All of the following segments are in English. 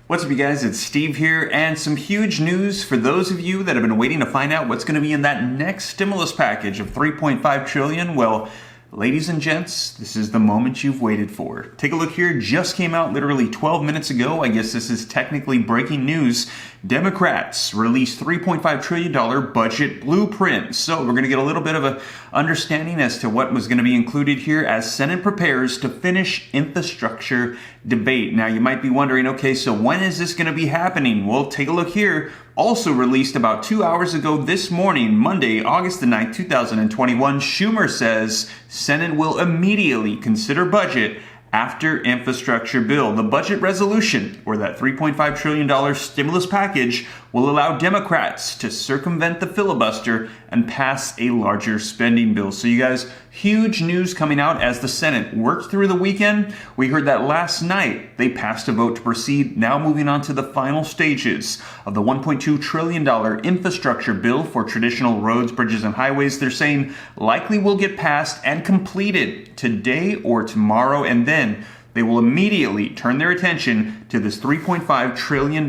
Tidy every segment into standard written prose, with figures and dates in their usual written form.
What's up, you guys? It's Steve here, and some huge news for those of you that have been waiting to find out what's going to be in that next stimulus package of $3.5 trillion. Well, ladies and gents, this is the moment you've waited for. Take a look here. Just came out literally 12 minutes ago. I guess this is technically breaking news. Democrats released $3.5 trillion budget blueprint. So we're going to get a little bit of an understanding as to what was going to be included here as Senate prepares to finish infrastructure debate. Now, you might be wondering, okay, so when is this going to be happening? Well, take a look here. Also released about 2 hours ago this morning, Monday, August the 9th, 2021, Schumer says Senate will immediately consider budget after infrastructure bill. The budget resolution, or that $3.5 trillion stimulus package, will allow Democrats to circumvent the filibuster and pass a larger spending bill. So you guys, huge news coming out as the Senate worked through the weekend. We heard that last night they passed a vote to proceed, now moving on to the final stages of the $1.2 trillion infrastructure bill for traditional roads, bridges, and highways. They're saying likely will get passed and completed today or tomorrow, and then they will immediately turn their attention to this $3.5 trillion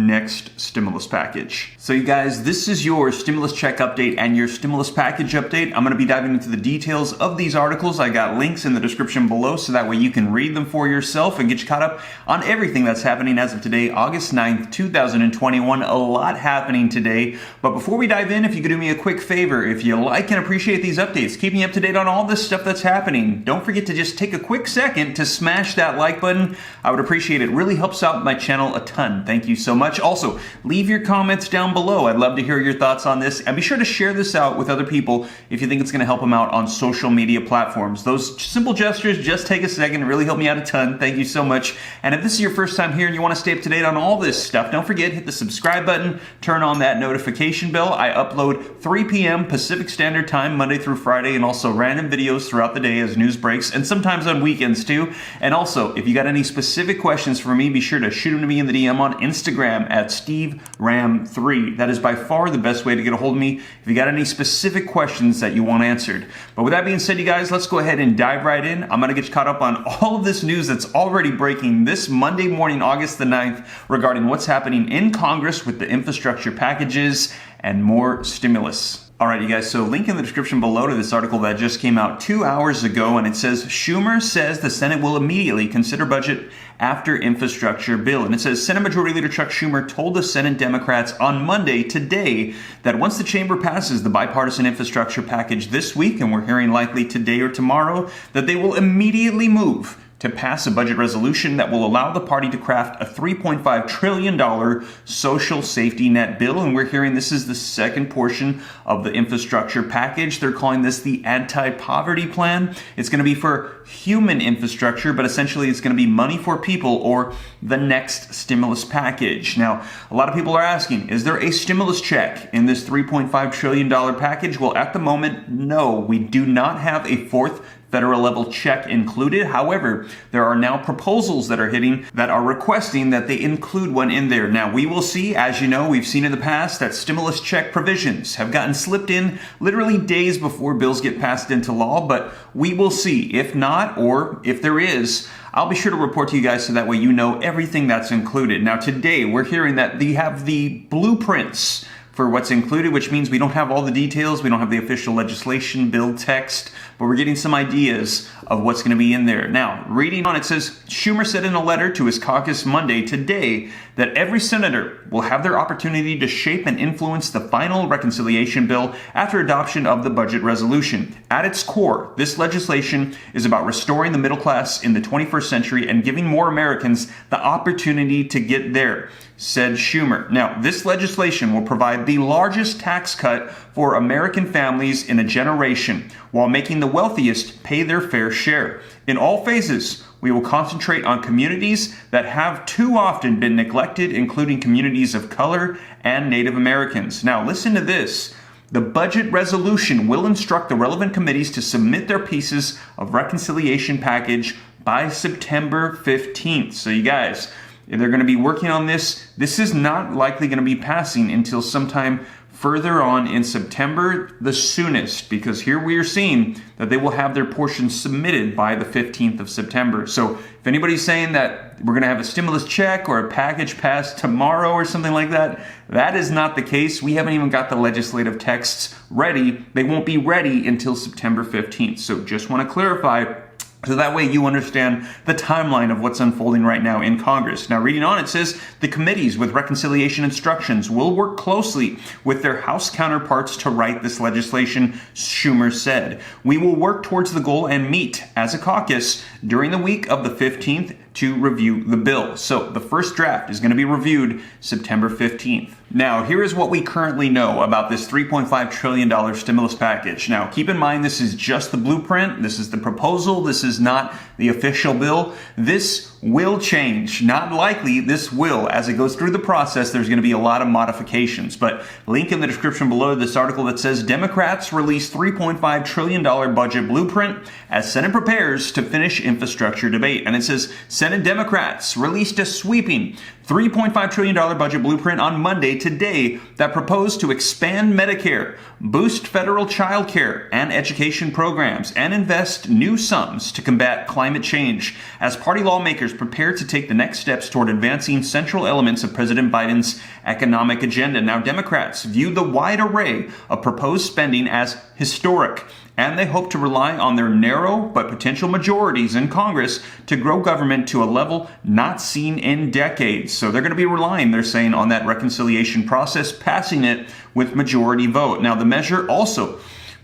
next stimulus package. So you guys, this is your stimulus check update and your stimulus package update. I'm going to be diving into the details of these articles. I got links in the description below so that way you can read them for yourself and get you caught up on everything that's happening as of today, August 9th, 2021. A lot happening today. But before we dive in, if you could do me a quick favor, if you like and appreciate these updates, keep me up to date on all this stuff that's happening. Don't forget to just take a quick second to smash that like button. I would appreciate it. It really helps out my channel a ton. Thank you so much. Also, leave your comments down below. I'd love to hear your thoughts on this. And be sure to share this out with other people if you think it's going to help them out on social media platforms. Those simple gestures just take a second. Really help me out a ton. Thank you so much. And if this is your first time here and you want to stay up to date on all this stuff, don't forget, hit the subscribe button, turn on that notification bell. I upload 3 p.m. Pacific Standard Time, Monday through Friday, and also random videos throughout the day as news breaks, and sometimes on weekends too. And also, if you got any specific questions for me, be sure to shoot them to me in the DM on Instagram at SteveRam3. That is by far the best way to get a hold of me if you got any specific questions that you want answered. But with that being said, you guys, let's go ahead and dive right in. I'm going to get you caught up on all of this news that's already breaking this Monday morning, August the 9th, regarding what's happening in Congress with the infrastructure packages and more stimulus. All right, you guys, so link in the description below to this article that just came out 2 hours ago, and it says, Schumer says the Senate will immediately consider budget after infrastructure bill. And it says, Senate Majority Leader Chuck Schumer told the Senate Democrats on Monday, today, that once the chamber passes the bipartisan infrastructure package this week, and we're hearing likely today or tomorrow, that they will immediately move to pass a budget resolution that will allow the party to craft a $3.5 trillion social safety net bill. And we're hearing this is the second portion of the infrastructure package. They're calling this the anti-poverty plan. It's going to be for human infrastructure, but essentially it's going to be money for people, or the next stimulus package. Now, a lot of people are asking, is there a stimulus check in this $3.5 trillion package? Well, at the moment, no, we do not have a fourth federal level check included. However, there are now proposals that are hitting that are requesting that they include one in there. Now, we will see, as you know, we've seen in the past that stimulus check provisions have gotten slipped in literally days before bills get passed into law, but we will see. If not, or if there is, I'll be sure to report to you guys so that way you know everything that's included. Now, today we're hearing that they have the blueprints for what's included, which means we don't have all the details. We don't have the official legislation bill text, but we're getting some ideas of what's going to be in there. Now, reading on, it says, Schumer said in a letter to his caucus Monday, today, that every senator will have their opportunity to shape and influence the final reconciliation bill after adoption of the budget resolution. At its core, this legislation is about restoring the middle class in the 21st century and giving more Americans the opportunity to get there, said Schumer. Now, this legislation will provide the largest tax cut for American families in a generation, while making the wealthiest pay their fair share. In all phases, we will concentrate on communities that have too often been neglected, including communities of color and Native Americans. Now, listen to this. The budget resolution will instruct the relevant committees to submit their pieces of reconciliation package by September 15th. So you guys, they're going to be working on this. This is not likely going to be passing until sometime further on in September, the soonest, because here we are seeing that they will have their portion submitted by the 15th of September. So if anybody's saying that we're going to have a stimulus check or a package passed tomorrow or something like that, that is not the case. We haven't even got the legislative texts ready. They won't be ready until September 15th. So just want to clarify, so that way you understand the timeline of what's unfolding right now in Congress. Now, reading on, it says the committees with reconciliation instructions will work closely with their House counterparts to write this legislation, Schumer said. We will work towards the goal and meet as a caucus during the week of the 15th to review the bill. So the first draft is going to be reviewed September 15th. Now, here is what we currently know about this $3.5 trillion stimulus package. Now, keep in mind, this is just the blueprint. This is the proposal. This is not the official bill. This will change. Not likely, this will. As it goes through the process, there's going to be a lot of modifications. But link in the description below this article that says Democrats release $3.5 trillion budget blueprint as Senate prepares to finish infrastructure debate. And it says Senate Democrats released a sweeping $3.5 trillion budget blueprint on Monday, today, that proposed to expand Medicare, boost federal child care and education programs, and invest new sums to combat climate change as party lawmakers prepare to take the next steps toward advancing central elements of President Biden's economic agenda. Now, Democrats view the wide array of proposed spending as historic, and they hope to rely on their narrow but potential majorities in Congress to grow government to a level not seen in decades. So they're going to be relying, they're saying, on that reconciliation process, passing it with majority vote. Now, the measure also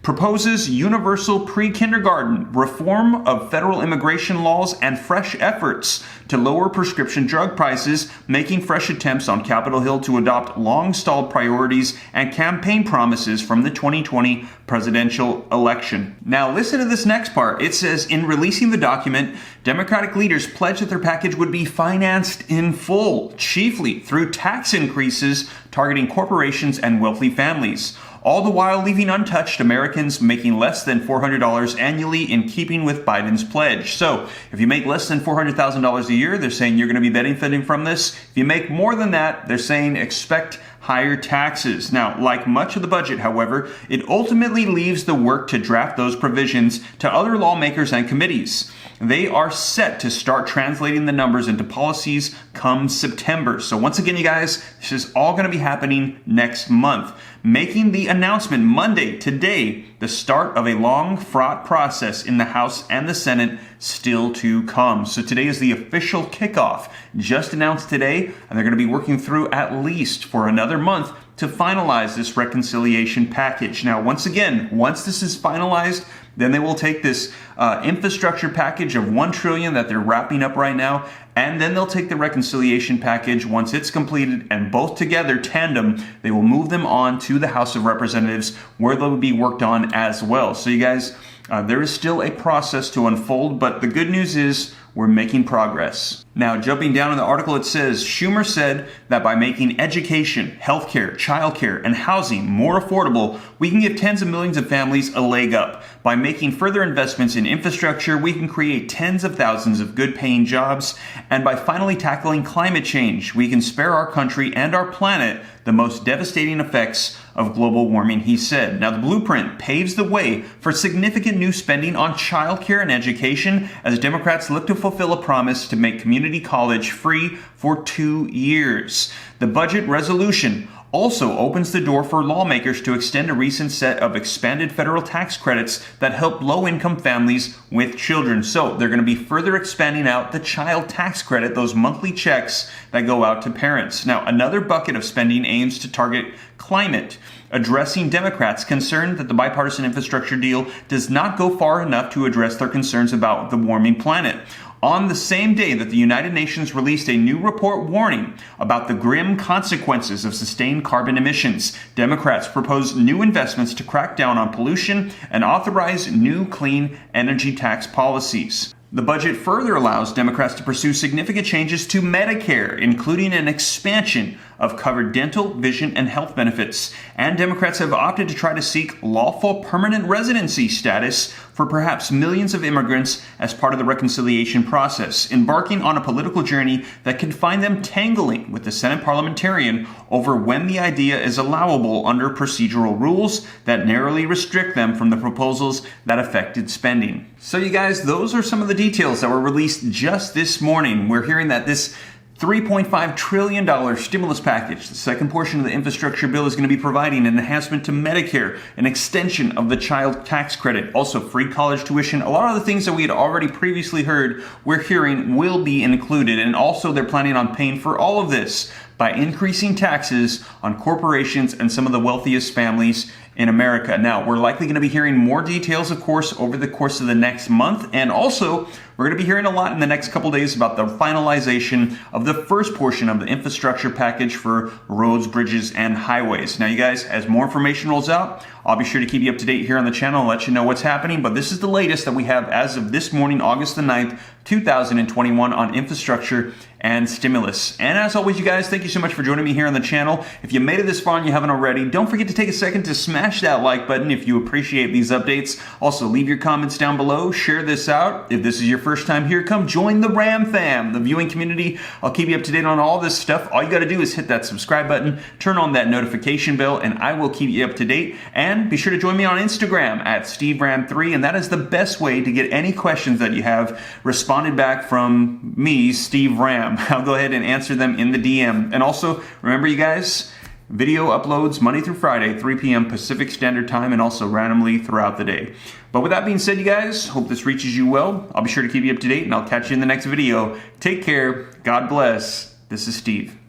proposes universal pre-kindergarten, reform of federal immigration laws, and fresh efforts to lower prescription drug prices, making fresh attempts on Capitol Hill to adopt long-stalled priorities and campaign promises from the 2020 presidential election. Now, listen to this next part. It says, in releasing the document, Democratic leaders pledged that their package would be financed in full, chiefly through tax increases targeting corporations and wealthy families, all the while leaving untouched Americans making less than $400 annually, in keeping with Biden's pledge. So if you make less than $400,000 a year, they're saying you're going to be benefiting from this. If you make more than that, they're saying expect higher taxes. Now, like much of the budget, however, it ultimately leaves the work to draft those provisions to other lawmakers and committees. They are set to start translating the numbers into policies come September. So once again, you guys, this is all going to be happening next month. Making the announcement Monday, today, the start of a long, fraught process in the House and the Senate still to come. So today is the official kickoff, just announced today, and they're going to be working through at least for another month to finalize this reconciliation package. Now, once again, once this is finalized, then they will take this infrastructure package of $1 trillion that they're wrapping up right now, and then they'll take the reconciliation package once it's completed, and both together, tandem, they will move them on to the House of Representatives, where they'll be worked on as well. So you guys, there is still a process to unfold, but the good news is we're making progress. Now, jumping down in the article, it says, Schumer said that by making education, healthcare, childcare, and housing more affordable, we can give tens of millions of families a leg up. By making further investments in infrastructure, we can create tens of thousands of good-paying jobs. And by finally tackling climate change, we can spare our country and our planet the most devastating effects of global warming, he said. Now, the blueprint paves the way for significant new spending on childcare and education as Democrats look to fulfill a promise to make community college free for 2 years. The budget resolution also opens the door for lawmakers to extend a recent set of expanded federal tax credits that help low-income families with children. So they're going to be further expanding out the child tax credit, those monthly checks that go out to parents. Now, another bucket of spending aims to target climate, addressing Democrats' concern that the bipartisan infrastructure deal does not go far enough to address their concerns about the warming planet. On the same day that the United Nations released a new report warning about the grim consequences of sustained carbon emissions, Democrats proposed new investments to crack down on pollution and authorize new clean energy tax policies. The budget further allows Democrats to pursue significant changes to Medicare, including an expansion of covered dental, vision, and health benefits. And Democrats have opted to try to seek lawful permanent residency status for perhaps millions of immigrants as part of the reconciliation process, embarking on a political journey that could find them tangling with the Senate parliamentarian over when the idea is allowable under procedural rules that narrowly restrict them from the proposals that affected spending. So you guys, those are some of the details that were released just this morning. We're hearing that this $3.5 trillion stimulus package, the second portion of the infrastructure bill, is going to be providing an enhancement to Medicare, an extension of the child tax credit, also free college tuition. A lot of the things that we had already previously heard, we're hearing will be included. And also they're planning on paying for all of this by increasing taxes on corporations and some of the wealthiest families in America. Now, we're likely going to be hearing more details, of course, over the course of the next month. And also, we're going to be hearing a lot in the next couple days about the finalization of the first portion of the infrastructure package for roads, bridges, and highways. Now, you guys, as more information rolls out, I'll be sure to keep you up to date here on the channel and let you know what's happening. But this is the latest that we have as of this morning, August the 9th, 2021 on infrastructure and stimulus. And as always, you guys, thank you so much for joining me here on the channel. If you made it this far and you haven't already, don't forget to take a second to smash that like button if you appreciate these updates. Also, leave your comments down below. Share this out. If this is your first time here, come join the Ram Fam, the viewing community. I'll keep you up to date on all this stuff. All you got to do is hit that subscribe button, turn on that notification bell, and I will keep you up to date. And be sure to join me on Instagram at SteveRam3, and that is the best way to get any questions that you have responded back from me, Steve Ram. I'll go ahead and answer them in the DM. And also, remember you guys, video uploads Monday through Friday, 3 p.m. Pacific Standard Time, and also randomly throughout the day. But with that being said, you guys, hope this reaches you well. I'll be sure to keep you up to date, and I'll catch you in the next video. Take care. God bless. This is Steve.